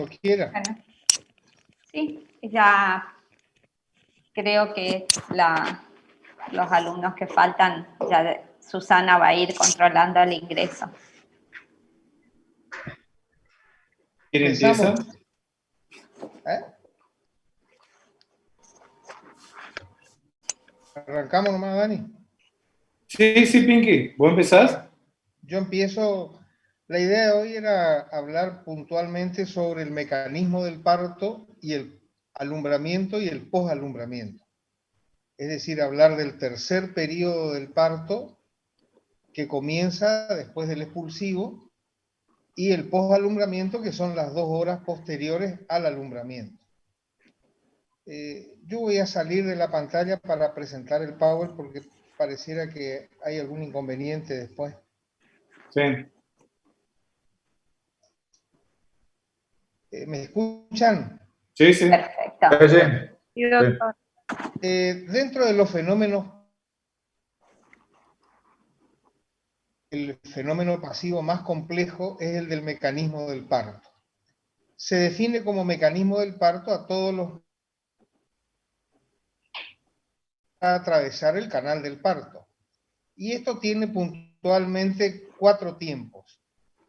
quiera. Bueno, sí, ya creo que los alumnos que faltan, ya Susana va a ir controlando el ingreso. ¿Quién empieza? ¿Eh? Arrancamos nomás, Dani. Sí, sí, Pinky. ¿Vos empezás? Yo empiezo. La idea de hoy era hablar puntualmente sobre el mecanismo del parto y el alumbramiento y el posalumbramiento. Es decir, hablar del tercer periodo del parto que comienza después del expulsivo y el posalumbramiento, que son las 2 horas posteriores al alumbramiento. Yo voy a salir de la pantalla para presentar el Power porque pareciera que hay algún inconveniente después. Sí. ¿Me escuchan? Sí, sí. Perfecto. Sí, sí. Sí, doctor. Dentro de los fenómenos, el fenómeno pasivo más complejo es el del mecanismo del parto. Se define como mecanismo del parto a todos los a atravesar el canal del parto. Y esto tiene puntualmente 4 tiempos.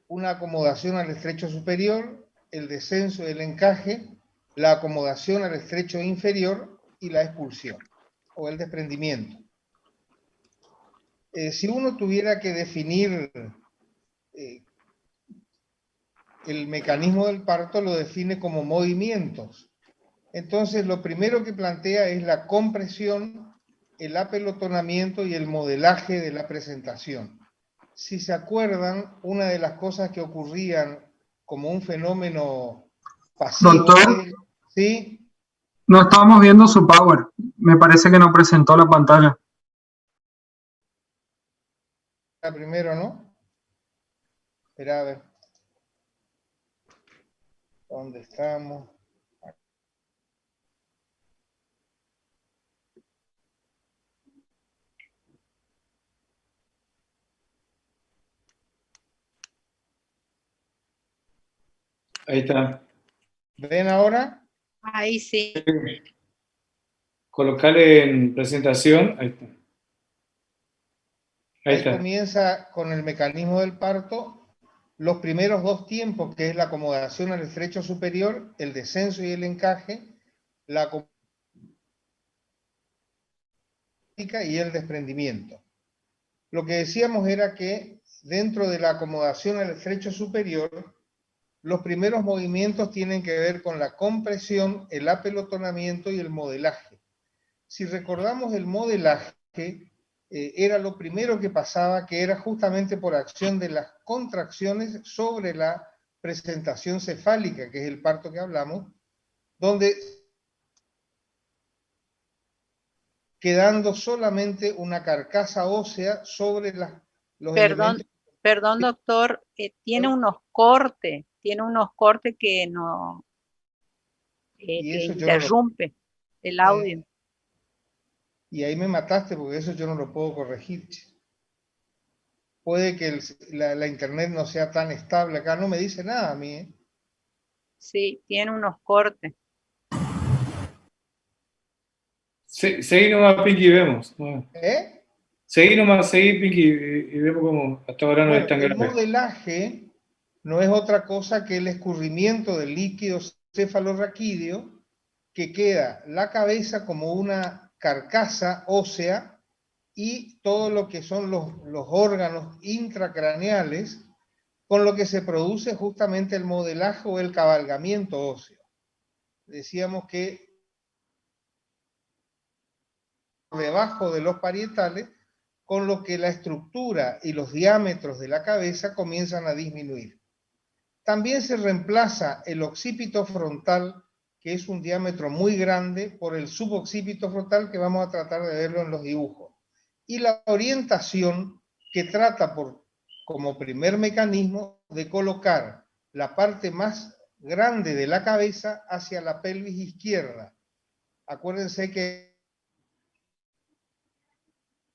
Una acomodación al estrecho superior, el descenso del encaje, la acomodación al estrecho inferior y la expulsión o el desprendimiento. Si uno tuviera que definir el mecanismo del parto, lo define como movimientos. Entonces, lo primero que plantea es la compresión, el apelotonamiento y el modelaje de la presentación. Si se acuerdan, una de las cosas que ocurrían como un fenómeno pasivo... Doctor, ¿sí? no estábamos viendo su Power. Me parece que no presentó la pantalla. La primero, ¿no? Espera, a ver. ¿Dónde estamos? Ahí está. ¿Ven ahora? Ahí sí. Colocarle en presentación. Ahí está. Ahí Ahí está. comienza con el mecanismo del parto. Los primeros 2 tiempos, que es la acomodación al estrecho superior, el descenso y el encaje, la acomodación y el desprendimiento. Lo que decíamos era que dentro de la acomodación al estrecho superior, los primeros movimientos tienen que ver con la compresión, el apelotonamiento y el modelaje. Si recordamos el modelaje, era lo primero que pasaba, que era justamente por acción de las contracciones sobre la presentación cefálica, que es el parto que hablamos, donde quedando solamente una carcasa ósea sobre los elementos. Perdón, doctor, tiene unos cortes que no Y que eso yo no lo, interrumpe el audio. y ahí me mataste porque eso yo no lo puedo corregir. Puede que la internet no sea tan estable acá, no me dice nada a mí, ¿eh? Sí, tiene unos cortes. Seguí nomás, Pinky, y vemos. ¿Eh? Seguí nomás, seguí, Pinky, y vemos cómo hasta ahora no es tan El grave. modelaje no es otra cosa que el escurrimiento del líquido cefalorraquídeo que queda la cabeza como una carcasa ósea y todo lo que son los órganos intracraneales, con lo que se produce justamente el modelaje o el cabalgamiento óseo. Decíamos que por debajo de los parietales, con lo que la estructura y los diámetros de la cabeza comienzan a disminuir. También se reemplaza el occipito frontal, que es un diámetro muy grande, por el suboccipito frontal, que vamos a tratar de verlo en los dibujos. Y la orientación, que trata como primer mecanismo de colocar la parte más grande de la cabeza hacia la pelvis izquierda. Acuérdense que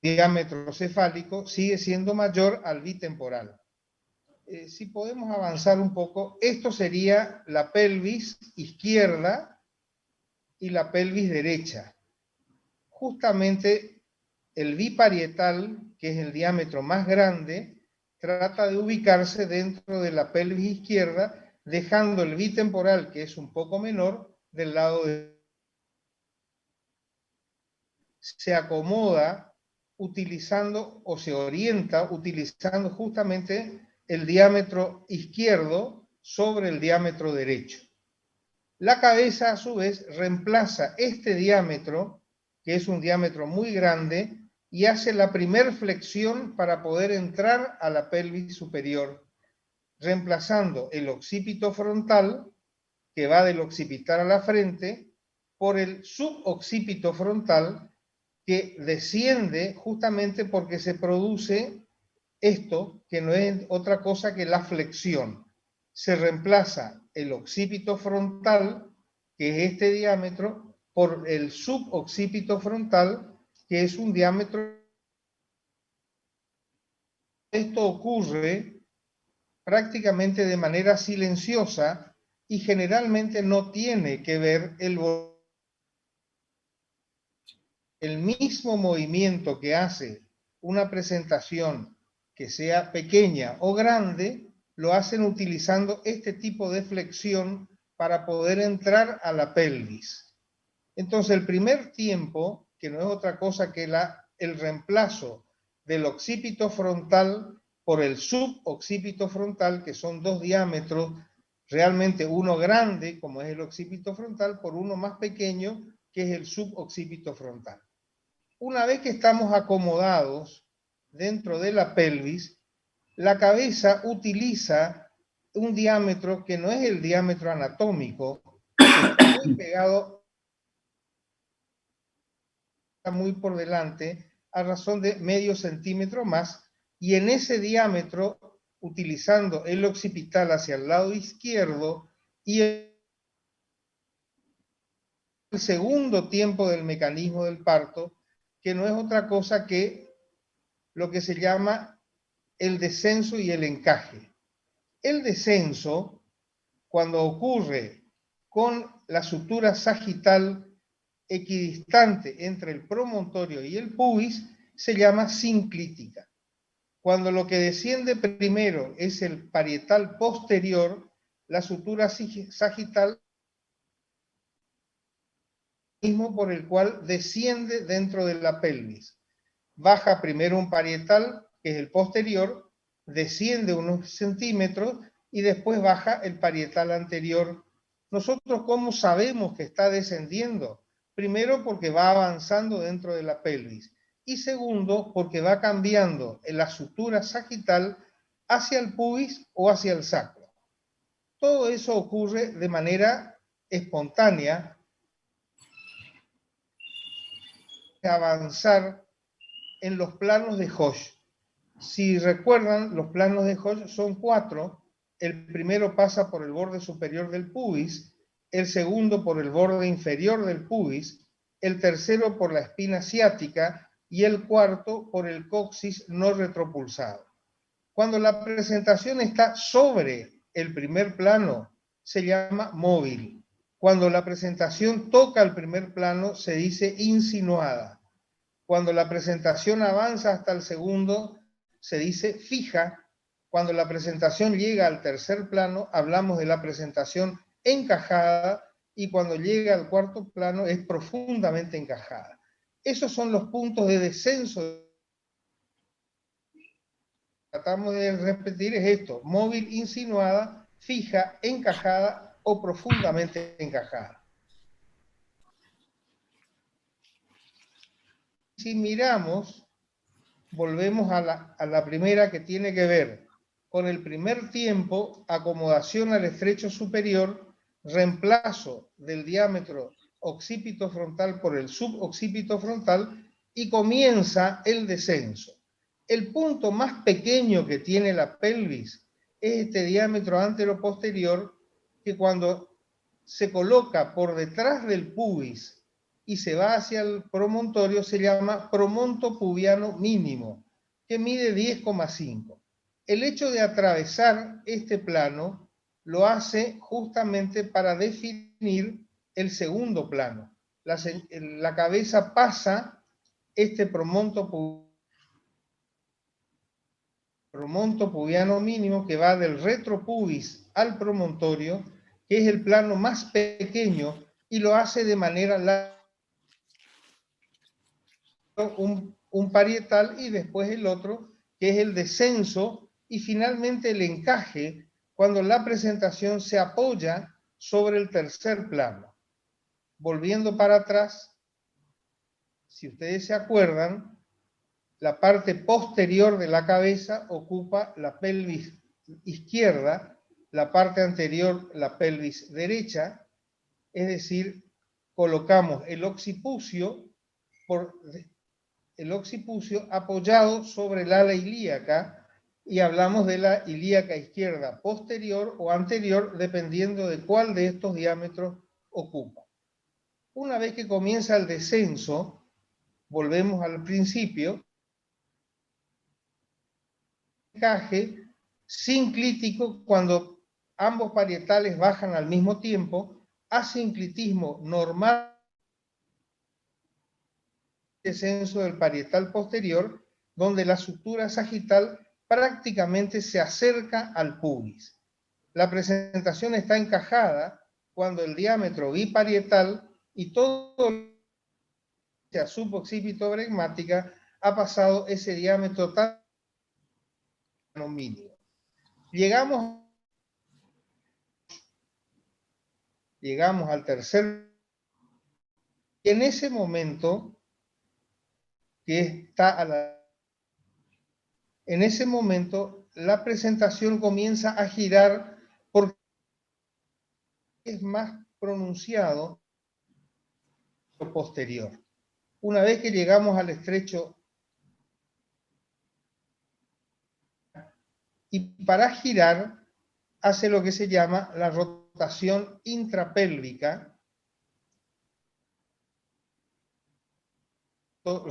el diámetro cefálico sigue siendo mayor al bitemporal. si podemos avanzar un poco, esto sería la pelvis izquierda y la pelvis derecha. Justamente el biparietal, que es el diámetro más grande, trata de ubicarse dentro de la pelvis izquierda, dejando el bitemporal, que es un poco menor, del lado de... Se acomoda utilizando o se orienta utilizando justamente el diámetro izquierdo sobre el diámetro derecho. La cabeza, a su vez, reemplaza este diámetro, que es un diámetro muy grande, y hace la primer flexión para poder entrar a la pelvis superior, reemplazando el occipito frontal, que va del occipital a la frente, por el suboccipito frontal, que desciende justamente porque se produce esto, que no es otra cosa que la flexión. Se reemplaza el occipito frontal, que es este diámetro, por el suboccipito frontal, que es un diámetro. Esto ocurre prácticamente de manera silenciosa y generalmente no tiene que ver el mismo movimiento que hace una presentación que sea pequeña o grande, lo hacen utilizando este tipo de flexión para poder entrar a la pelvis. Entonces, el primer tiempo, que no es otra cosa que el reemplazo del occipito frontal por el suboccipito frontal, que son dos diámetros, realmente uno grande, como es el occipito frontal, por uno más pequeño, que es el suboccipito frontal. Una vez que estamos acomodados dentro de la pelvis, la cabeza utiliza un diámetro que no es el diámetro anatómico, que está muy pegado, está muy por delante, a razón de medio centímetro más, y en ese diámetro, utilizando el occipital hacia el lado izquierdo y el segundo tiempo del mecanismo del parto, que no es otra cosa que lo que se llama el descenso y el encaje. El descenso, cuando ocurre con la sutura sagital equidistante entre el promontorio y el pubis, se llama sinclítica. Cuando lo que desciende primero es el parietal posterior, la sutura sagital mismo por el cual desciende dentro de la pelvis. Baja primero un parietal, que es el posterior, desciende unos centímetros y después baja el parietal anterior. Nosotros, ¿cómo sabemos que está descendiendo? Primero, porque va avanzando dentro de la pelvis. Y segundo, porque va cambiando en la sutura sagital hacia el pubis o hacia el sacro. Todo eso ocurre de manera espontánea, avanzar en los planos de Hosch. Si recuerdan, los planos de Hosch son 4. El primero pasa por el borde superior del pubis, el segundo por el borde inferior del pubis, el tercero por la espina ciática y el cuarto por el coxis no retropulsado. Cuando la presentación está sobre el primer plano, se llama móvil. Cuando la presentación toca el primer plano, se dice insinuada. Cuando la presentación avanza hasta el segundo, se dice fija. Cuando la presentación llega al tercer plano, hablamos de la presentación encajada, y cuando llega al cuarto plano es profundamente encajada. Esos son los puntos de descenso. Tratamos de repetir es esto: móvil, insinuada, fija, encajada o profundamente encajada. Si miramos, volvemos a la primera, que tiene que ver con el primer tiempo, acomodación al estrecho superior, reemplazo del diámetro occipito frontal por el suboccipito frontal, y comienza el descenso. El punto más pequeño que tiene la pelvis es este diámetro anteroposterior, que cuando se coloca por detrás del pubis y se va hacia el promontorio se llama promonto pubiano mínimo, que mide 10,5. El hecho de atravesar este plano lo hace justamente para definir el segundo plano. La cabeza pasa este promonto pubiano mínimo que va del retropubis al promontorio, que es el plano más pequeño, y lo hace de manera un parietal, y después el otro, que es el descenso, y finalmente el encaje, cuando la presentación se apoya sobre el tercer plano. Volviendo para atrás, si ustedes se acuerdan, la parte posterior de la cabeza ocupa la pelvis izquierda, la parte anterior la pelvis derecha, es decir, colocamos el occipucio apoyado sobre el ala ilíaca, y hablamos de la ilíaca izquierda posterior o anterior, dependiendo de cuál de estos diámetros ocupa. Una vez que comienza el descenso, volvemos al principio, encaje sinclítico cuando ambos parietales bajan al mismo tiempo, asinclitismo normal, descenso del parietal posterior, donde la sutura sagital prácticamente se acerca al pubis. La presentación está encajada cuando el diámetro biparietal y todo la suboccipito bregmática ha pasado ese diámetro tan mínimo. Llegamos al tercer, y en ese momento que está en ese momento la presentación comienza a girar porque es más pronunciado lo posterior. Una vez que llegamos al estrecho, y para girar hace lo que se llama la rotación intrapélvica,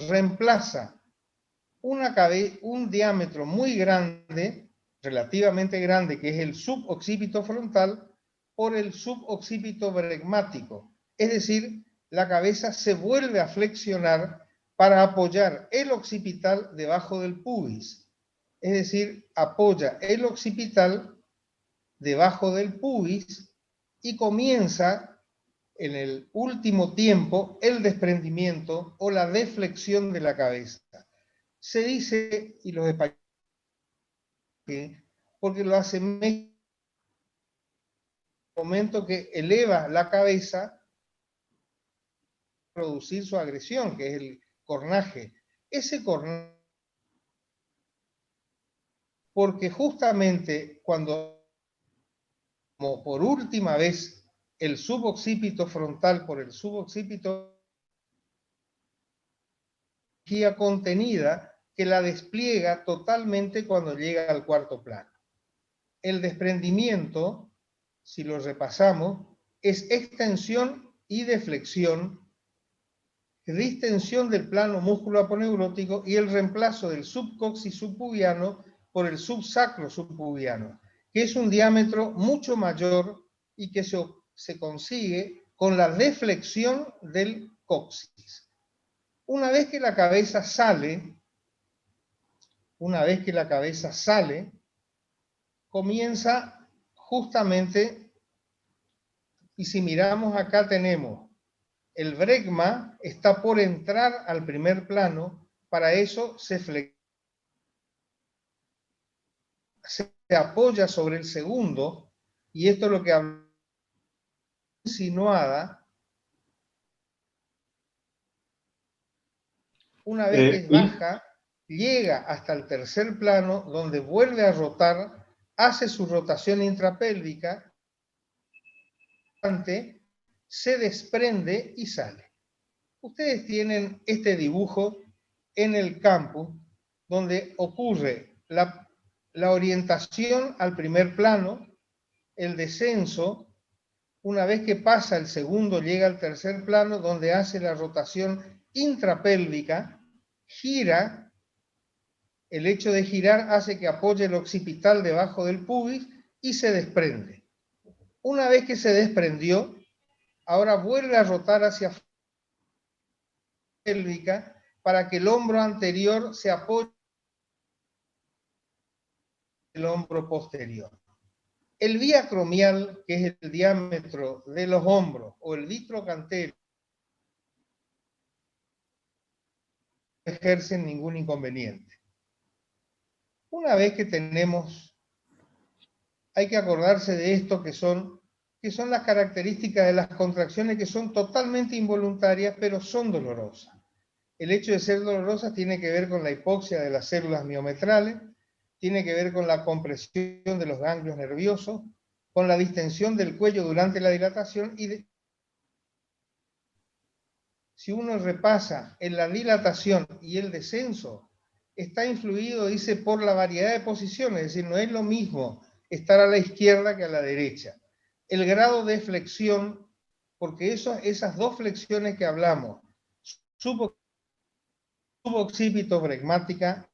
reemplaza un diámetro muy grande, relativamente grande, que es el suboccipito frontal, por el suboccipito bregmático. Es decir, la cabeza se vuelve a flexionar para apoyar el occipital debajo del pubis. Es decir, apoya el occipital debajo del pubis y comienza en el último tiempo el desprendimiento o la deflexión de la cabeza. Se dice, y los españoles, porque lo hace en el momento que eleva la cabeza para producir su agresión, que es el cornaje. Ese cornaje, porque justamente cuando, como por última vez, el suboccipito frontal por el suboccipito, energía contenida que la despliega totalmente cuando llega al cuarto plano. El desprendimiento, si lo repasamos, es extensión y deflexión, distensión del plano músculo aponeurótico y el reemplazo del subcoxis subpubiano por el subsacro subpubiano, que es un diámetro mucho mayor y que se consigue con la deflexión del coxis. Una vez que la cabeza sale, comienza justamente, y si miramos acá tenemos, el bregma está por entrar al primer plano, para eso se apoya sobre el segundo, y esto es lo que hablamos insinuada. Una vez que baja, llega hasta el tercer plano, donde vuelve a rotar, hace su rotación intrapélvica, se desprende y sale. Ustedes tienen este dibujo en el campus, donde ocurre la orientación al primer plano, el descenso, una vez que pasa el segundo, llega al tercer plano, donde hace la rotación intrapélvica, gira El hecho de girar hace que apoye el occipital debajo del pubis y se desprende. Una vez que se desprendió, ahora vuelve a rotar hacia la pélvica para que el hombro anterior se apoye en el hombro posterior. El vía acromial, que es el diámetro de los hombros, o el vitrocanterio, no ejercen ningún inconveniente. Una vez que tenemos, hay que acordarse de esto que son las características de las contracciones que son totalmente involuntarias, pero son dolorosas. El hecho de ser dolorosas tiene que ver con la hipoxia de las células miometrales, tiene que ver con la compresión de los ganglios nerviosos, con la distensión del cuello durante la dilatación y si uno repasa en la dilatación y el descenso, está influido, dice, por la variedad de posiciones, es decir, no es lo mismo estar a la izquierda que a la derecha. El grado de flexión, porque esas dos flexiones que hablamos, suboccipito bregmática,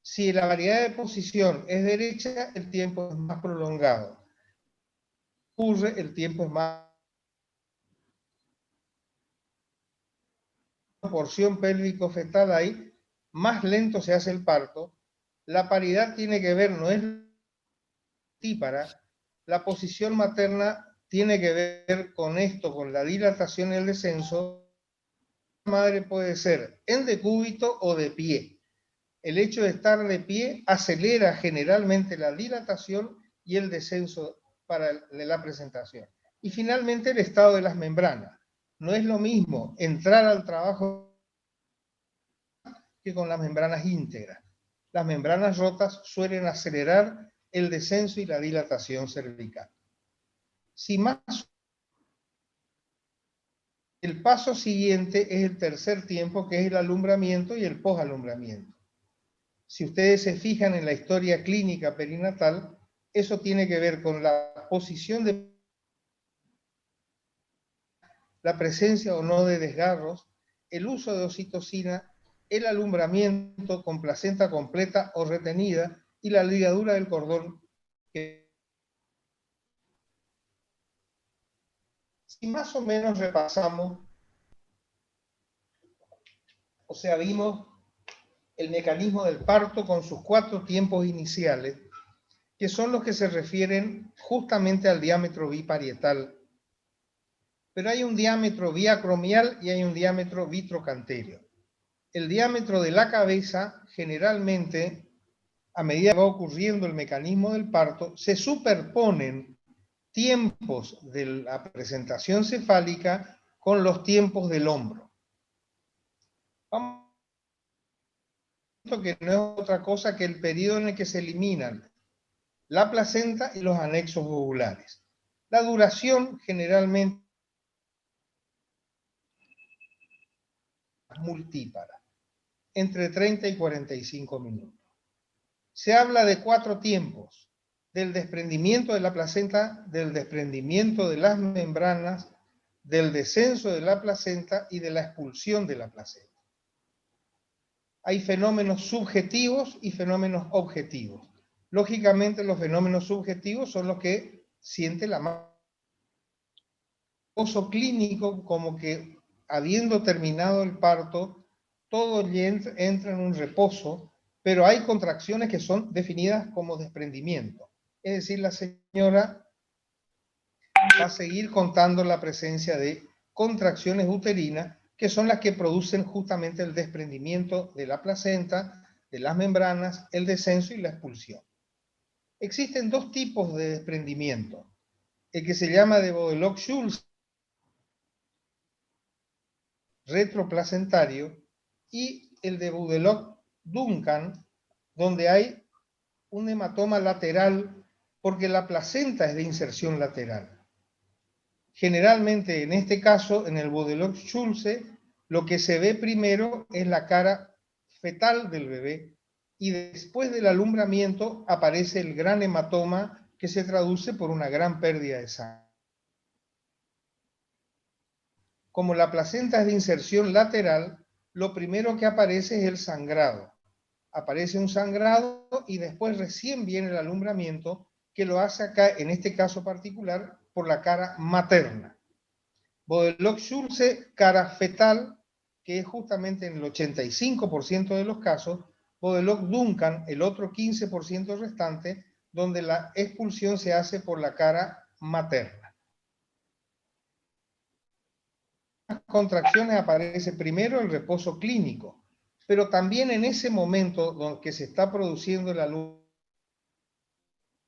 si la variedad de posición es derecha, el tiempo es más prolongado. El tiempo es más porción pélvico-fetal ahí, más lento se hace el parto. La paridad tiene que ver, no es típara, la posición materna tiene que ver con esto, con la dilatación y el descenso. La madre puede ser en decúbito o de pie. El hecho de estar de pie acelera generalmente la dilatación y el descenso de la presentación. Y finalmente el estado de las membranas. No es lo mismo entrar al trabajo que con las membranas íntegras. Las membranas rotas suelen acelerar el descenso y la dilatación cervical. Si más, el paso siguiente es el tercer tiempo, que es el alumbramiento y el posalumbramiento. Si ustedes se fijan en la historia clínica perinatal, eso tiene que ver con la posición de la presencia o no de desgarros, el uso de oxitocina, el alumbramiento con placenta completa o retenida y la ligadura del cordón. Si más o menos repasamos, o sea, vimos el mecanismo del parto con sus 4 tiempos iniciales, que son los que se refieren justamente al diámetro biparietal. Pero hay un diámetro biacromial y hay un diámetro vitrocanterio. El diámetro de la cabeza, generalmente, a medida que va ocurriendo el mecanismo del parto, se superponen tiempos de la presentación cefálica con los tiempos del hombro. Vamos a ver que no es otra cosa que el periodo en el que se eliminan la placenta y los anexos ovulares. La duración generalmente es multípara, entre 30 y 45 minutos. Se habla de 4 tiempos: del desprendimiento de la placenta, del desprendimiento de las membranas, del descenso de la placenta y de la expulsión de la placenta. Hay fenómenos subjetivos y fenómenos objetivos. Lógicamente, los fenómenos subjetivos son los que siente la madre. Reposo clínico, como que habiendo terminado el parto, todo entra en un reposo, pero hay contracciones que son definidas como desprendimiento. Es decir, la señora va a seguir contando la presencia de contracciones uterinas, que son las que producen justamente el desprendimiento de la placenta, de las membranas, el descenso y la expulsión. Existen 2 tipos de desprendimiento. El que se llama de Bodelock-Schulz, retroplacentario, y el de Bodelock-Duncan, donde hay un hematoma lateral porque la placenta es de inserción lateral. Generalmente, en este caso, en el Bodelock-Schulze, lo que se ve primero es la cara fetal del bebé y después del alumbramiento aparece el gran hematoma que se traduce por una gran pérdida de sangre. Como la placenta es de inserción lateral, lo primero que aparece es el sangrado. Aparece un sangrado y después recién viene el alumbramiento, que lo hace acá, en este caso particular, por la cara materna. Bodeloc-Schulze, cara fetal, que es justamente en el 85% de los casos. Bodeloc-Duncan, el otro 15% restante, donde la expulsión se hace por la cara materna. En las contracciones aparece primero el reposo clínico, pero también en ese momento donde se está produciendo la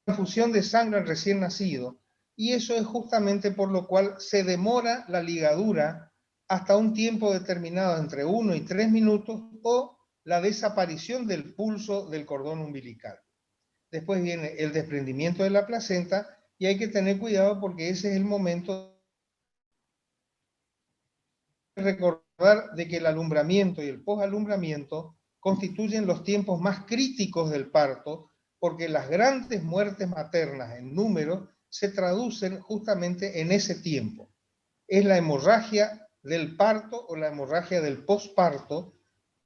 transfusión de sangre al recién nacido, y eso es justamente por lo cual se demora la ligadura hasta un tiempo determinado, entre 1 y 3 minutos, o la desaparición del pulso del cordón umbilical. Después viene el desprendimiento de la placenta, y hay que tener cuidado porque ese es el momento de recordar de que el alumbramiento y el posalumbramiento constituyen los tiempos más críticos del parto, porque las grandes muertes maternas en número se traducen justamente en ese tiempo. Es la hemorragia del parto o la hemorragia del posparto,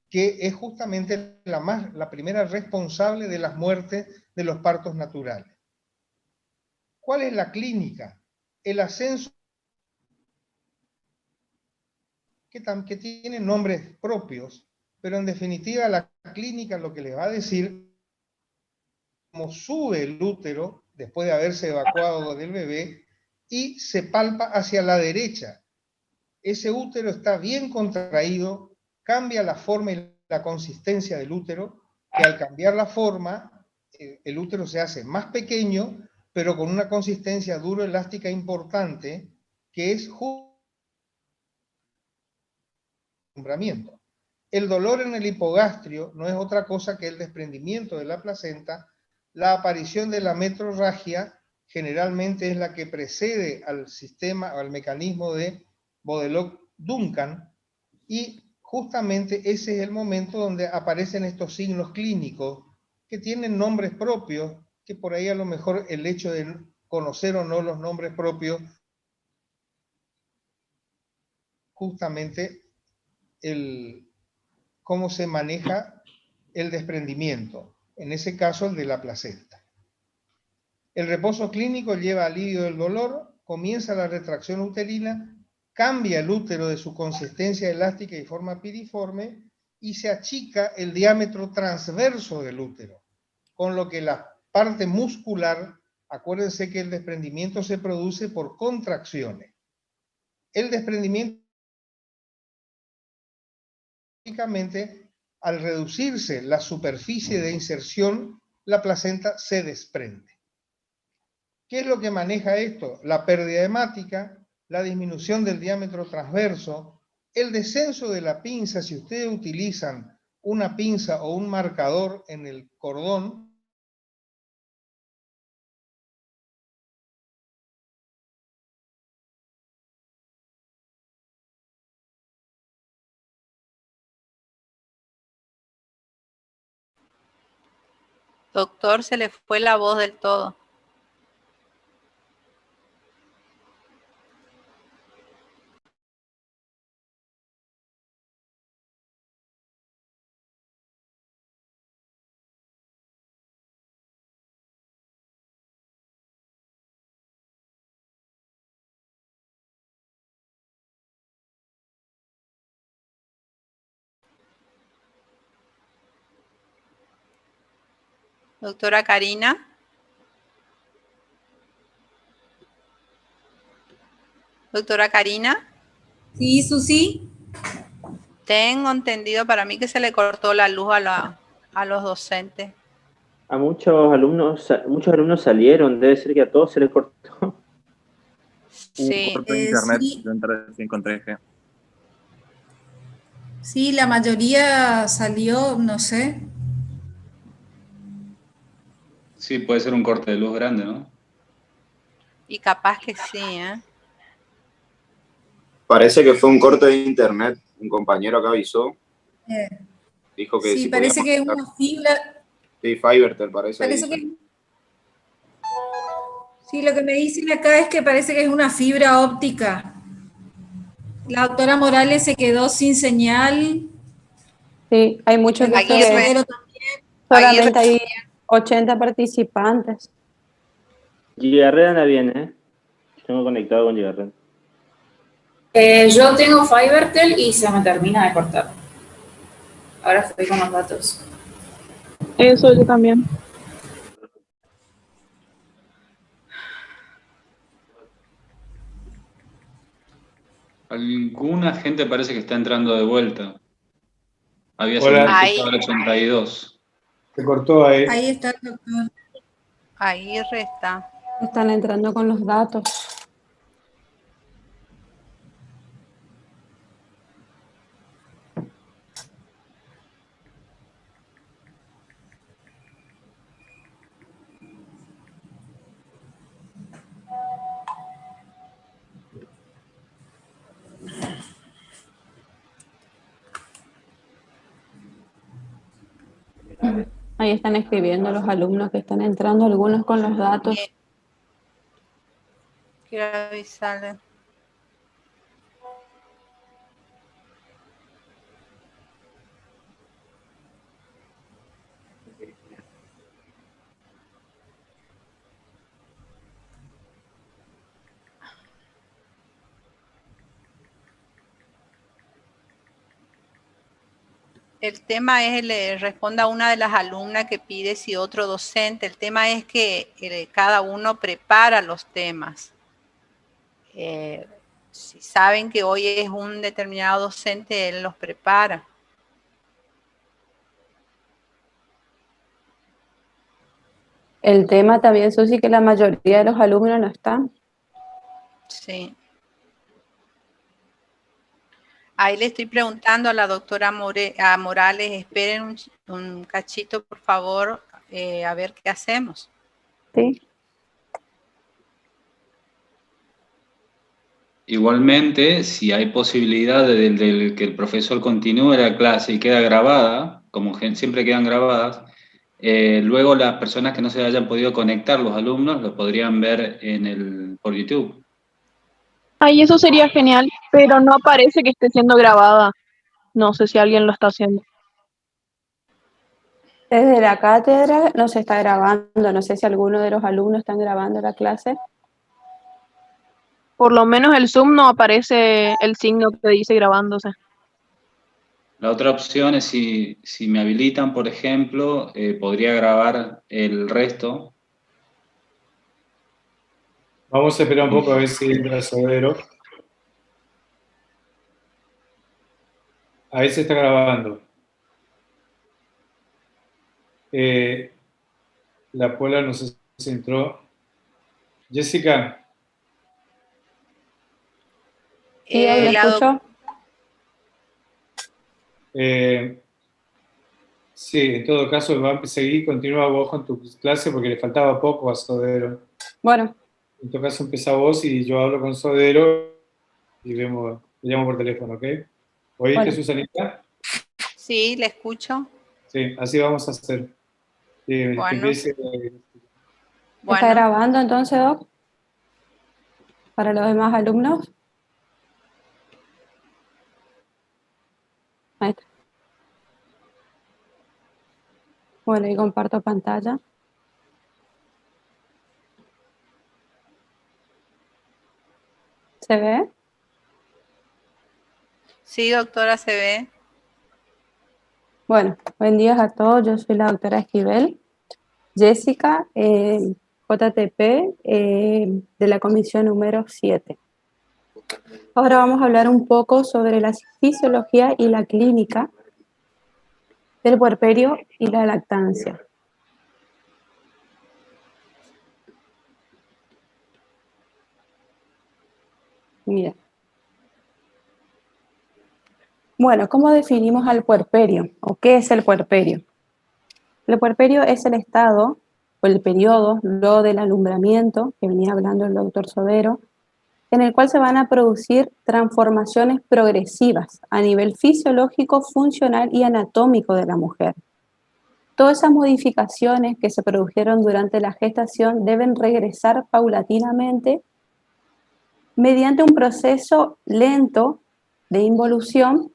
que es justamente la primera responsable de las muertes de los partos naturales. ¿Cuál es la clínica? El ascenso, que tiene nombres propios, pero en definitiva la clínica lo que les va a decir cómo sube el útero después de haberse evacuado del bebé y se palpa hacia la derecha. Ese útero está bien contraído, cambia la forma y la consistencia del útero, que al cambiar la forma, el útero se hace más pequeño, pero con una consistencia duro-elástica importante, que es alumbramiento. El dolor en el hipogastrio no es otra cosa que el desprendimiento de la placenta. La aparición de la metrorragia generalmente es la que precede al sistema o al mecanismo de Bodeloc-Duncan, y justamente ese es el momento donde aparecen estos signos clínicos que tienen nombres propios, que por ahí a lo mejor el hecho de conocer o no los nombres propios justamente cómo se maneja el desprendimiento, en ese caso el de la placenta. El reposo clínico lleva alivio del dolor, comienza la retracción uterina, cambia el útero de su consistencia elástica y forma piriforme, y se achica el diámetro transverso del útero, con lo que la parte muscular, acuérdense que el desprendimiento se produce por contracciones. El desprendimiento, al reducirse la superficie de inserción, la placenta se desprende. ¿Qué es lo que maneja esto? La pérdida hemática, la disminución del diámetro transverso, el descenso de la pinza. Si ustedes utilizan una pinza o un marcador en el cordón, Doctor, se le fue la voz del todo. Doctora Karina. Doctora Karina. Sí, Susi. Tengo entendido para mí que se le cortó la luz a los docentes. A muchos alumnos salieron, debe ser que a todos se les cortó. Sí. Un corte de internet, Sí. yo encontré que... Sí, la mayoría salió, no sé. Sí, puede ser un corte de luz grande, ¿no? Y capaz que sí, ¿eh? Parece que fue un corte de internet. Un compañero acá avisó. Dijo que Sí, si parece que es podíamos... una fibra. Sí, Fivertel parece. Parece que... Sí, lo que me dicen acá es que parece que es una fibra óptica. La doctora Morales se quedó sin señal Sí, hay muchos El que Sodero solamente hay 80 participantes. Gigarred anda bien, ¿eh? Tengo conectado con Gigarred. Yo tengo Fivertel y se me termina de cortar. Ahora estoy con los datos. Eso yo también. Alguna gente parece que está entrando de vuelta. Había Hola. solicitado el 82. Se cortó ahí. Ahí está el doctor. Ahí resta. Están entrando con los datos. Ahí están escribiendo los alumnos que están entrando, algunos con los datos. Bien. Quiero avisarle. El tema es, le responda a una de las alumnas que pide si otro docente. El tema es que cada uno prepara los temas. Si saben que hoy es un determinado docente, él los prepara. El tema también, Susi, que la mayoría de los alumnos no están. Sí. Ahí le estoy preguntando a la doctora Morales, esperen un cachito, por favor, a ver qué hacemos. Sí. Igualmente, si hay posibilidad de que el profesor continúe la clase y queda grabada, como siempre quedan grabadas, luego las personas que no se hayan podido conectar, los alumnos, lo podrían ver por YouTube. Ay, eso sería genial, pero no aparece que esté siendo grabada. No sé si alguien lo está haciendo. Desde la cátedra no se está grabando, no sé si alguno de los alumnos están grabando la clase. Por lo menos el Zoom no aparece el signo que dice grabándose. La otra opción es si me habilitan, por ejemplo, podría grabar el resto. Vamos a esperar un poco a ver si entra Sodero. Ahí se está grabando. La Pola no sé si entró. Jessica. Sí, ¿me escuchó? Sí, en todo caso, va a seguir, continúa vos con tu clase porque le faltaba poco a Sodero. Bueno. En todo caso, empieza vos y yo hablo con Sodero y le llamo por teléfono, ¿ok? ¿Oíste, Bueno. Susanita? Sí, le escucho. Sí, así vamos a hacer. Bueno. Que empiece, ¿Está grabando entonces, Doc? ¿Para los demás alumnos? Ahí está. Bueno, y comparto pantalla. ¿Se ve? Sí, doctora, se ve. Bueno, buen día a todos. Yo soy la doctora Esquivel. Jessica, JTP, de la comisión número 7. Ahora vamos a hablar un poco sobre la fisiología y la clínica del puerperio y la lactancia. Mira. Bueno, ¿cómo definimos al puerperio? ¿O qué es el puerperio? El puerperio es el estado o el periodo luego del alumbramiento, que venía hablando el doctor Sodero, en el cual se van a producir transformaciones progresivas a nivel fisiológico, funcional y anatómico de la mujer. Todas esas modificaciones que se produjeron durante la gestación deben regresar paulatinamente mediante un proceso lento de involución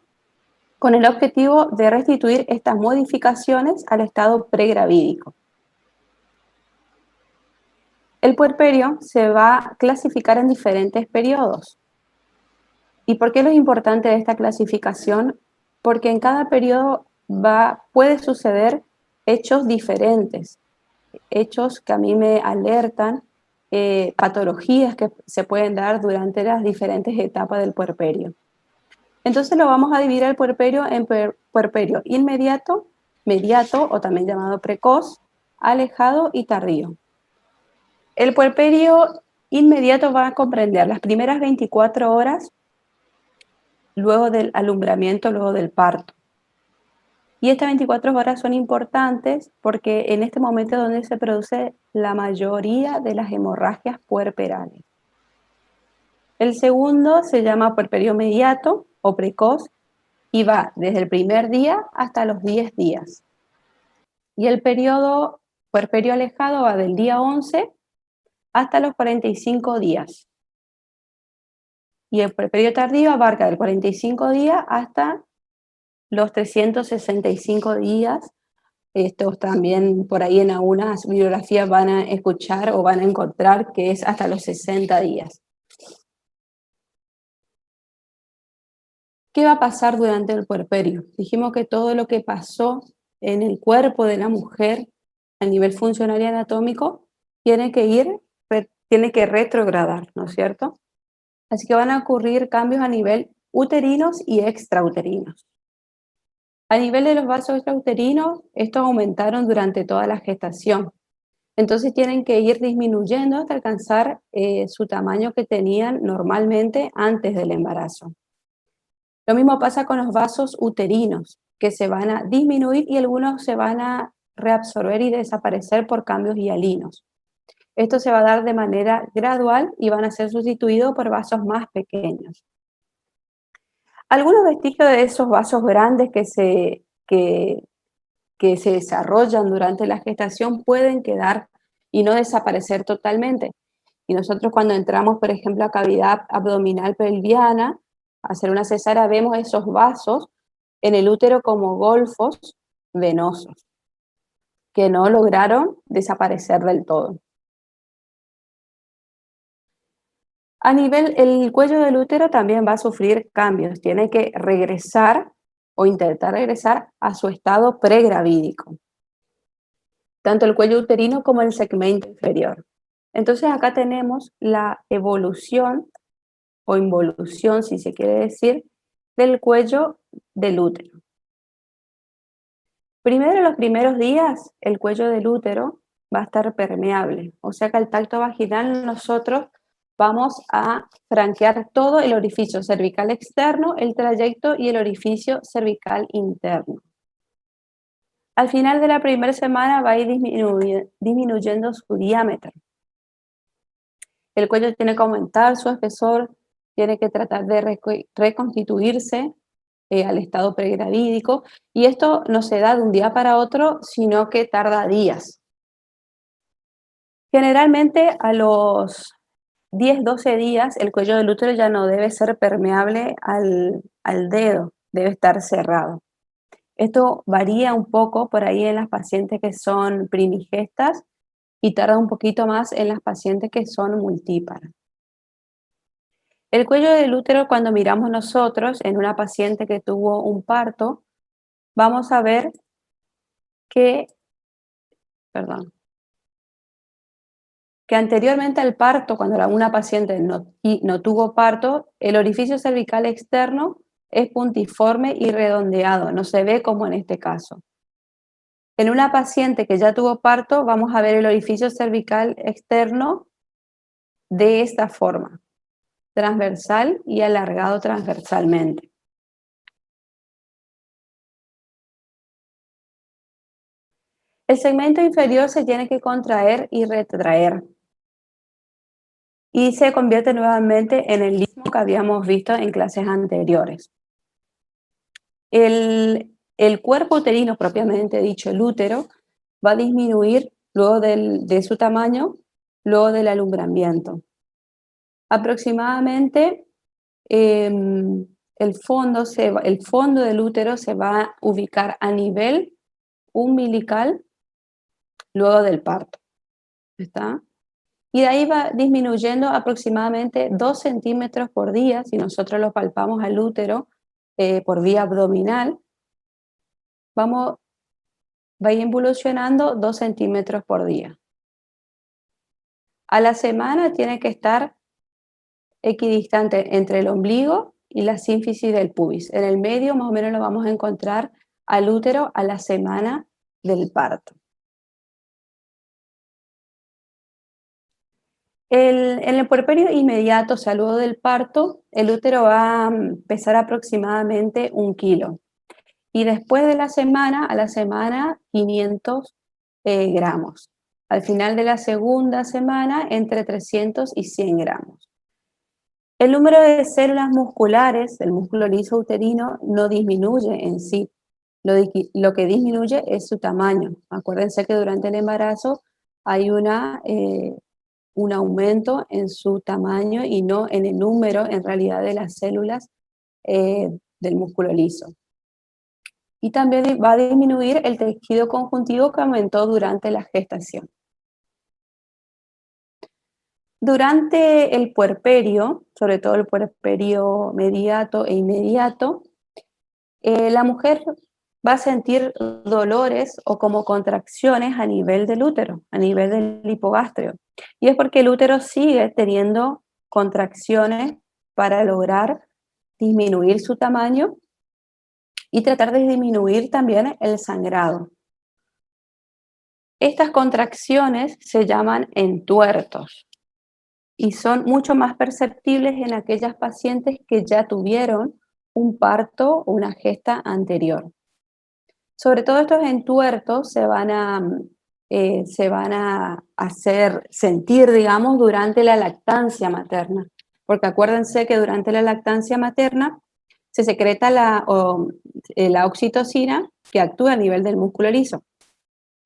con el objetivo de restituir estas modificaciones al estado pregravídico. El puerperio se va a clasificar en diferentes periodos. ¿Y por qué es lo importante de esta clasificación? Porque en cada periodo puede suceder hechos diferentes, hechos que a mí me alertan, patologías que se pueden dar durante las diferentes etapas del puerperio. Entonces lo vamos a dividir el puerperio en puerperio inmediato, mediato o también llamado precoz, alejado y tardío. El puerperio inmediato va a comprender las primeras 24 horas luego del alumbramiento, luego del parto. Y estas 24 horas son importantes porque en este momento es donde se produce la mayoría de las hemorragias puerperales. El segundo se llama puerperio mediato o precoz y va desde el primer día hasta los 10 días. Y el periodo puerperio alejado va del día 11 hasta los 45 días. Y el puerperio tardío abarca del 45 días hasta los 365 días. Estos también por ahí en algunas bibliografías van a escuchar o van a encontrar que es hasta los 60 días. ¿Qué va a pasar durante el puerperio? Dijimos que todo lo que pasó en el cuerpo de la mujer a nivel funcional y anatómico tiene que retrogradar, ¿no es cierto? Así que van a ocurrir cambios a nivel uterinos y extrauterinos. A nivel de los vasos extrauterinos, estos aumentaron durante toda la gestación. Entonces tienen que ir disminuyendo hasta alcanzar su tamaño que tenían normalmente antes del embarazo. Lo mismo pasa con los vasos uterinos, que se van a disminuir y algunos se van a reabsorber y desaparecer por cambios hialinos. Esto se va a dar de manera gradual y van a ser sustituidos por vasos más pequeños. Algunos vestigios de esos vasos grandes que se desarrollan durante la gestación pueden quedar y no desaparecer totalmente. Y nosotros cuando entramos, por ejemplo, a cavidad abdominal pelviana, a hacer una cesárea, vemos esos vasos en el útero como golfos venosos, que no lograron desaparecer del todo. A nivel, el cuello del útero también va a sufrir cambios, tiene que regresar o intentar regresar a su estado pregravídico, tanto el cuello uterino como el segmento inferior. Entonces acá tenemos la evolución o involución, si se quiere decir, del cuello del útero. Primero, en los primeros días, el cuello del útero va a estar permeable, o sea que al tacto vaginal nosotros vamos a franquear todo el orificio cervical externo, el trayecto y el orificio cervical interno. Al final de la primera semana va a ir disminuyendo su diámetro. El cuello tiene que aumentar su espesor, tiene que tratar de reconstituirse al estado pregravídico, y esto no se da de un día para otro, sino que tarda días. Generalmente a los 10-12 días el cuello del útero ya no debe ser permeable al dedo, debe estar cerrado. Esto varía un poco por ahí en las pacientes que son primigestas y tarda un poquito más en las pacientes que son multíparas. El cuello del útero, cuando miramos nosotros en una paciente que tuvo un parto, vamos a ver que anteriormente al parto, cuando una paciente no tuvo parto, el orificio cervical externo es puntiforme y redondeado, no se ve como en este caso. En una paciente que ya tuvo parto, vamos a ver el orificio cervical externo de esta forma, transversal y alargado transversalmente. El segmento inferior se tiene que contraer y retraer y se convierte nuevamente en el istmo que habíamos visto en clases anteriores. El cuerpo uterino, propiamente dicho, el útero, va a disminuir luego de su tamaño, luego del alumbramiento. Aproximadamente el fondo del útero se va a ubicar a nivel umbilical luego del parto. ¿Está? Y de ahí va disminuyendo aproximadamente 2 centímetros por día, si nosotros lo palpamos al útero por vía abdominal, va a ir involucionando 2 centímetros por día. A la semana tiene que estar equidistante entre el ombligo y la sínfisis del pubis. En el medio más o menos lo vamos a encontrar al útero a la semana del parto. En el puerperio inmediato, o sea, luego del parto, el útero va a pesar aproximadamente 1 kilo. Y después de la semana, a la semana, 500 gramos. Al final de la segunda semana, entre 300 y 100 gramos. El número de células musculares del músculo liso uterino no disminuye en sí. Lo que disminuye es su tamaño. Acuérdense que durante el embarazo hay un aumento en su tamaño y no en el número, en realidad, de las células del músculo liso. Y también va a disminuir el tejido conjuntivo que aumentó durante la gestación. Durante el puerperio, sobre todo el puerperio mediato e inmediato, la mujer va a sentir dolores o como contracciones a nivel del útero, a nivel del hipogástreo. Y es porque el útero sigue teniendo contracciones para lograr disminuir su tamaño y tratar de disminuir también el sangrado. Estas contracciones se llaman entuertos y son mucho más perceptibles en aquellas pacientes que ya tuvieron un parto o una gesta anterior. Sobre todo estos entuertos se van a hacer sentir, digamos, durante la lactancia materna, porque acuérdense que durante la lactancia materna se secreta la oxitocina que actúa a nivel del músculo liso.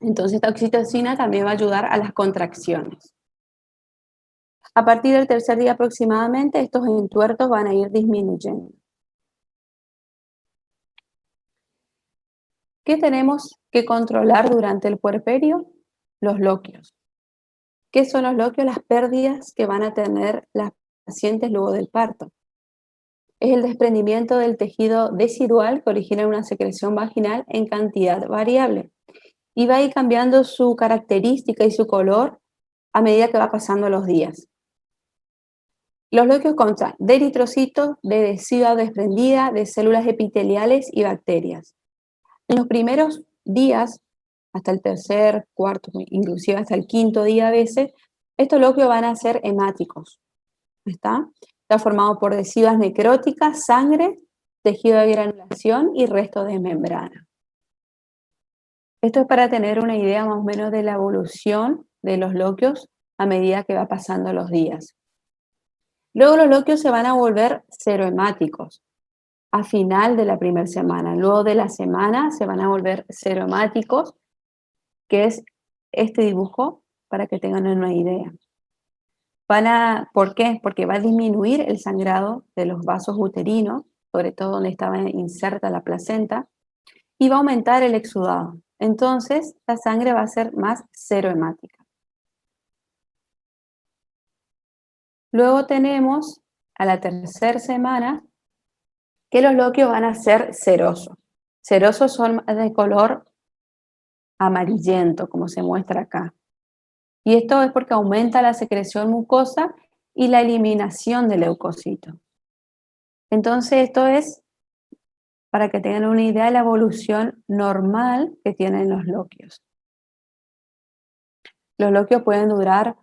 Entonces esta oxitocina también va a ayudar a las contracciones. A partir del tercer día aproximadamente, estos entuertos van a ir disminuyendo. ¿Qué tenemos que controlar durante el puerperio? Los loquios. ¿Qué son los loquios? Las pérdidas que van a tener las pacientes luego del parto. Es el desprendimiento del tejido decidual que origina una secreción vaginal en cantidad variable. Y va a ir cambiando su característica y su color a medida que va pasando los días. Los loquios constan de eritrocitos, de decidua desprendida, de células epiteliales y bacterias. En los primeros días, hasta el tercer, cuarto, inclusive hasta el quinto día a veces, estos loquios van a ser hemáticos. Está formado por deciduas necróticas, sangre, tejido de granulación y resto de membrana. Esto es para tener una idea más o menos de la evolución de los loquios a medida que va pasando los días. Luego los loquios se van a volver serohemáticos a final de la primera semana. Luego de la semana se van a volver serohemáticos, que es este dibujo para que tengan una idea. ¿Por qué? Porque va a disminuir el sangrado de los vasos uterinos, sobre todo donde estaba inserta la placenta, y va a aumentar el exudado. Entonces, la sangre va a ser más serohemática. Luego tenemos a la tercera semana que los loquios van a ser serosos. Serosos son de color amarillento, como se muestra acá. Y esto es porque aumenta la secreción mucosa y la eliminación del leucocito. Entonces, esto es para que tengan una idea de la evolución normal que tienen los loquios. Los loquios pueden durar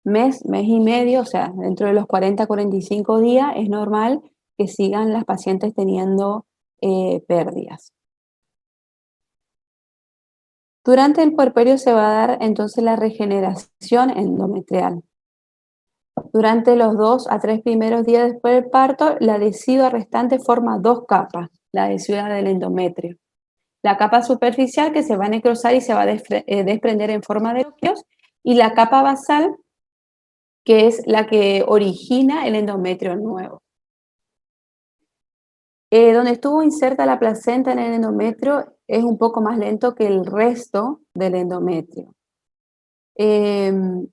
mes y medio, o sea, dentro de los 40 a 45 días es normal que sigan las pacientes teniendo pérdidas. Durante el puerperio se va a dar entonces la regeneración endometrial. Durante los 2 a 3 primeros días después del parto, la decidua restante forma 2 capas, la decidua del endometrio. La capa superficial que se va a necrosar y se va a desprender en forma de loquios, y la capa basal que es la que origina el endometrio nuevo. Donde estuvo inserta la placenta en el endometrio es un poco más lento que el resto del endometrio. El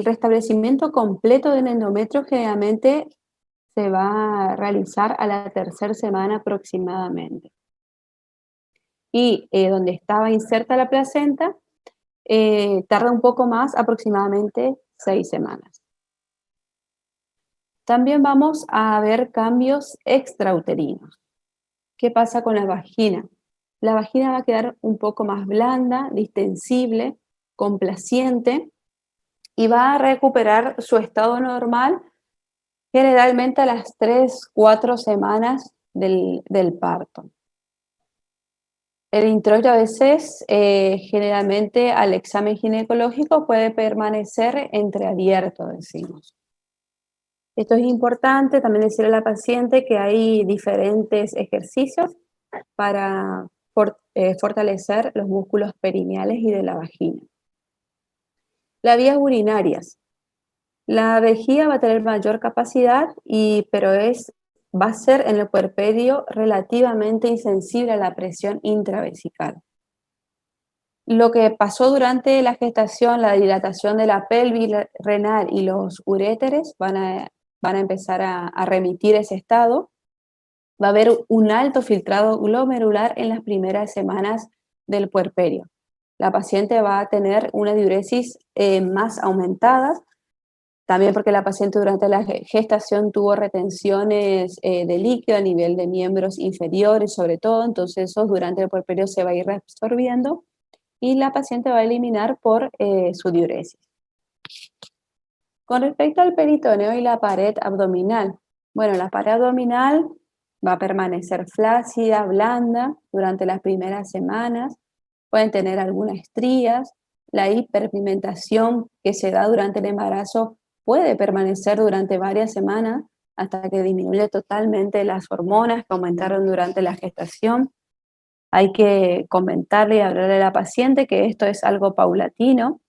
restablecimiento completo del endometrio generalmente se va a realizar a la tercera semana aproximadamente. Y donde estaba inserta la placenta, tarda un poco más, aproximadamente 6 semanas. También vamos a ver cambios extrauterinos. ¿Qué pasa con la vagina? La vagina va a quedar un poco más blanda, distensible, complaciente y va a recuperar su estado normal generalmente a las 3-4 semanas del parto. El introito a veces, generalmente al examen ginecológico, puede permanecer entreabierto, decimos. Esto es importante, también decirle a la paciente que hay diferentes ejercicios para fortalecer los músculos perineales y de la vagina. Las vías urinarias. La vejiga va a tener mayor capacidad, pero va a ser en el puerperio relativamente insensible a la presión intravesical. Lo que pasó durante la gestación, la dilatación de la pelvis renal y los uréteres van a empezar a remitir ese estado. Va a haber un alto filtrado glomerular en las primeras semanas del puerperio. La paciente va a tener una diuresis más aumentada, también porque la paciente durante la gestación tuvo retenciones de líquido a nivel de miembros inferiores sobre todo, entonces eso durante el puerperio se va a ir reabsorbiendo y la paciente va a eliminar por su diuresis. Con respecto al peritoneo y la pared abdominal, bueno, la pared abdominal va a permanecer flácida, blanda durante las primeras semanas, pueden tener algunas estrías, la hiperpigmentación que se da durante el embarazo puede permanecer durante varias semanas hasta que disminuye totalmente las hormonas que aumentaron durante la gestación. Hay que comentarle y hablarle a la paciente que esto es algo paulatino,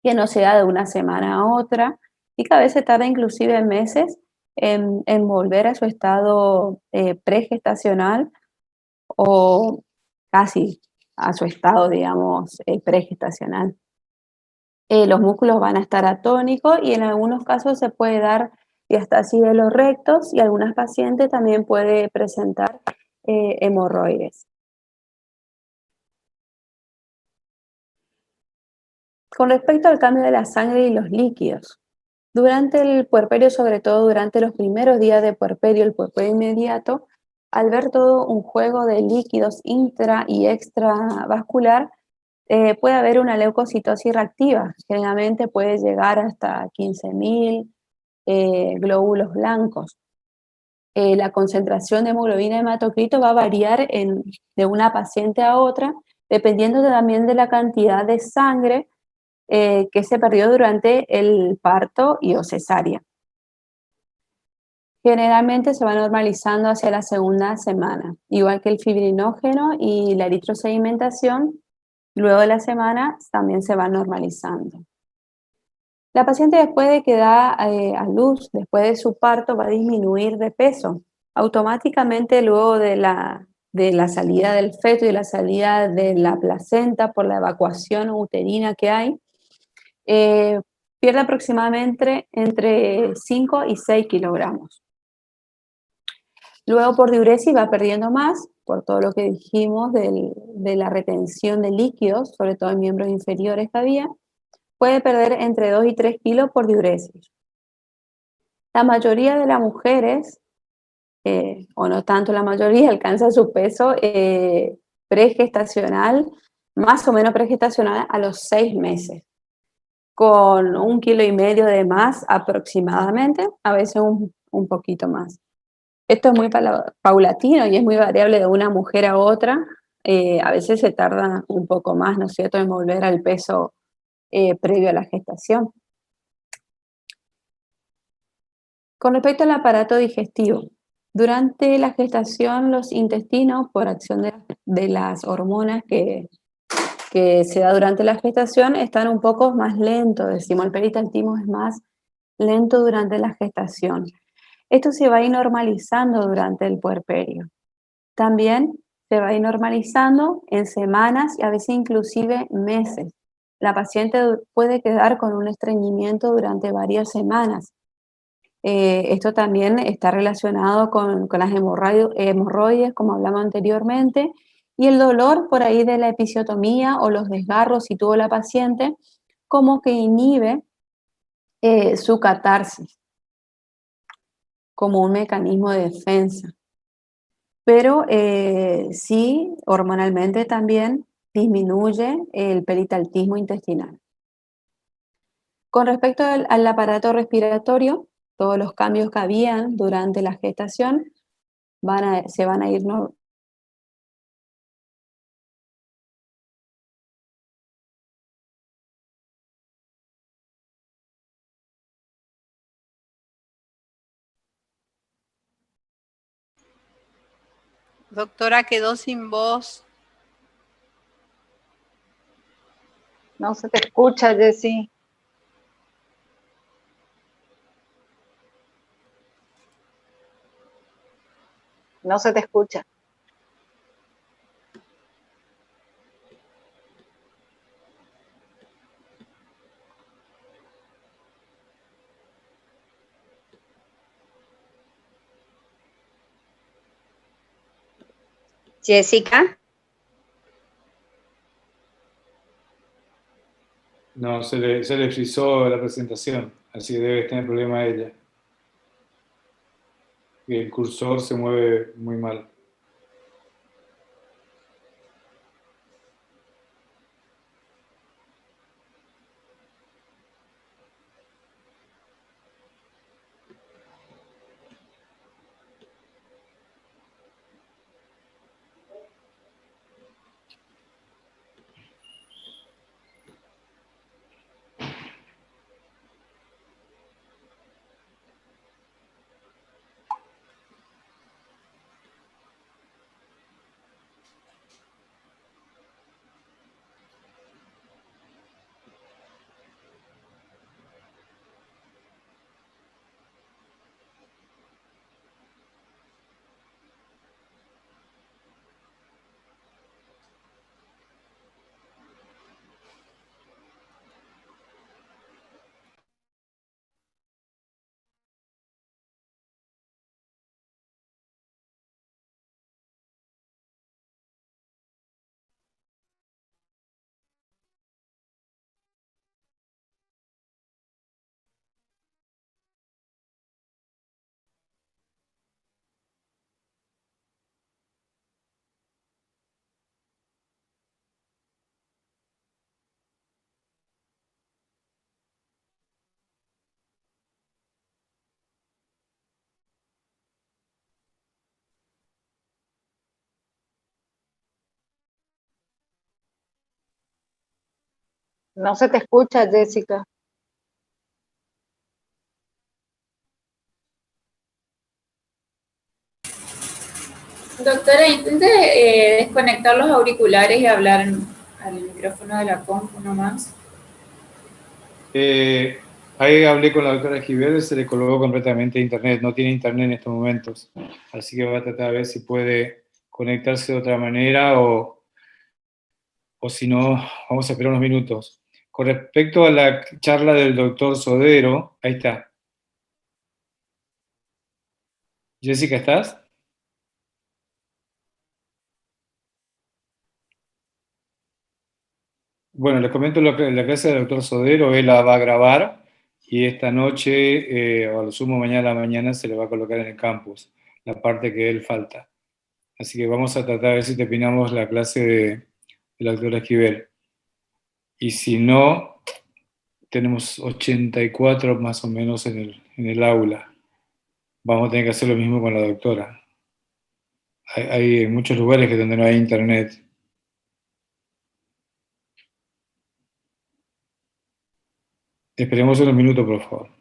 que no se da de una semana a otra y que a veces tarda inclusive meses en volver a su estado pregestacional o casi a su estado, digamos, pregestacional. Los músculos van a estar atónicos y en algunos casos se puede dar diastasis de los rectos y algunas pacientes también puede presentar hemorroides. Con respecto al cambio de la sangre y los líquidos, durante el puerperio, sobre todo durante los primeros días de puerperio, el puerperio inmediato, al ver todo un juego de líquidos intra y extravascular, puede haber una leucocitosis reactiva. Generalmente puede llegar hasta 15.000 glóbulos blancos. La concentración de hemoglobina y hematocrito va a variar de una paciente a otra, dependiendo también de la cantidad de sangre que se perdió durante el parto y o cesárea. Generalmente se va normalizando hacia la segunda semana, igual que el fibrinógeno y la eritrosedimentación, luego de la semana también se va normalizando. La paciente después de que da a luz, después de su parto, va a disminuir de peso. Automáticamente luego de la salida del feto y de la salida de la placenta por la evacuación uterina que hay, pierde aproximadamente entre 5 y 6 kilogramos. Luego por diuresis va perdiendo más, por todo lo que dijimos de la retención de líquidos, sobre todo en miembros inferiores que había, puede perder entre 2 y 3 kilos por diuresis. La mayoría de las mujeres, o no tanto la mayoría, alcanza su peso pregestacional, más o menos pregestacional a los 6 meses, con 1,5 kilos de más aproximadamente, a veces un poquito más. Esto es muy paulatino y es muy variable de una mujer a otra. A veces se tarda un poco más, ¿no es cierto?, en volver al peso previo a la gestación. Con respecto al aparato digestivo, durante la gestación los intestinos, por acción de las hormonas que se da durante la gestación, están un poco más lentos, decimos, el peristaltismo es más lento durante la gestación. Esto se va a ir normalizando durante el puerperio. También se va a ir normalizando en semanas y a veces inclusive meses. La paciente puede quedar con un estreñimiento durante varias semanas. Esto también está relacionado con las hemorroides, como hablamos anteriormente, y el dolor por ahí de la episiotomía o los desgarros si tuvo la paciente, como que inhibe su catarsis como un mecanismo de defensa. Pero sí, hormonalmente también disminuye el peritaltismo intestinal. Con respecto al aparato respiratorio, todos los cambios que habían durante la gestación se van a ir Doctora, quedó sin voz. No se te escucha, Jessy. No se te escucha. Jessica. No, se le frizó la presentación, así que debe tener problema ella. Y el cursor se mueve muy mal. No se te escucha, Jessica. Doctora, intente desconectar los auriculares y hablar al micrófono de la compu nomás. Ahí hablé con la doctora Esquivel, se le colgó completamente internet, no tiene internet en estos momentos, así que va a tratar de ver si puede conectarse de otra manera o si no, vamos a esperar unos minutos. Con respecto a la charla del doctor Sodero, ahí está. Jessica, ¿estás? Bueno, les comento la clase del doctor Sodero, él la va a grabar y esta noche, o a lo sumo mañana a la mañana, se le va a colocar en el campus, la parte que él falta. Así que vamos a tratar de ver si terminamos la clase de la doctora Esquivel. Y si no, tenemos 84 más o menos en el aula. Vamos a tener que hacer lo mismo con la doctora. Hay muchos lugares donde no hay internet. Esperemos unos minutos, por favor.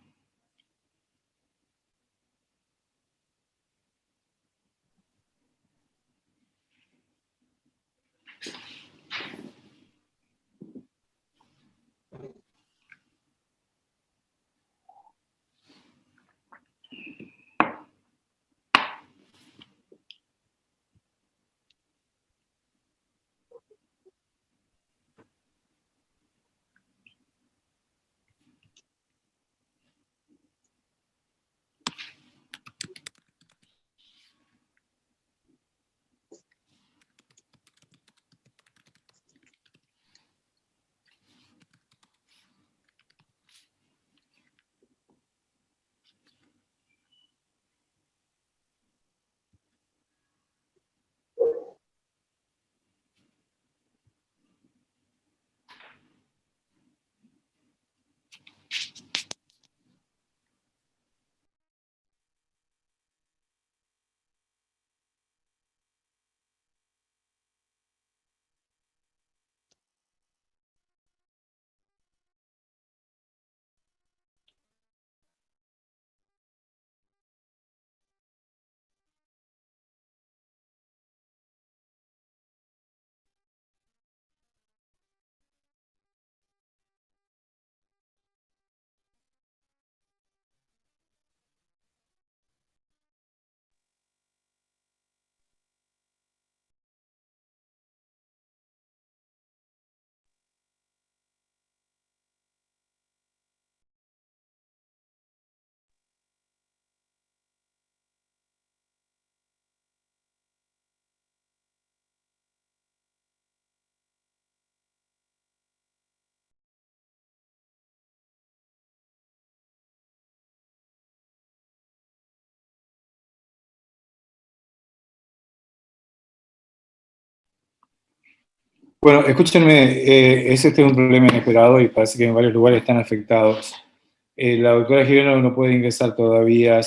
Bueno, escúchenme, ese es un problema inesperado y parece que en varios lugares están afectados. La doctora Girona no puede ingresar todavía.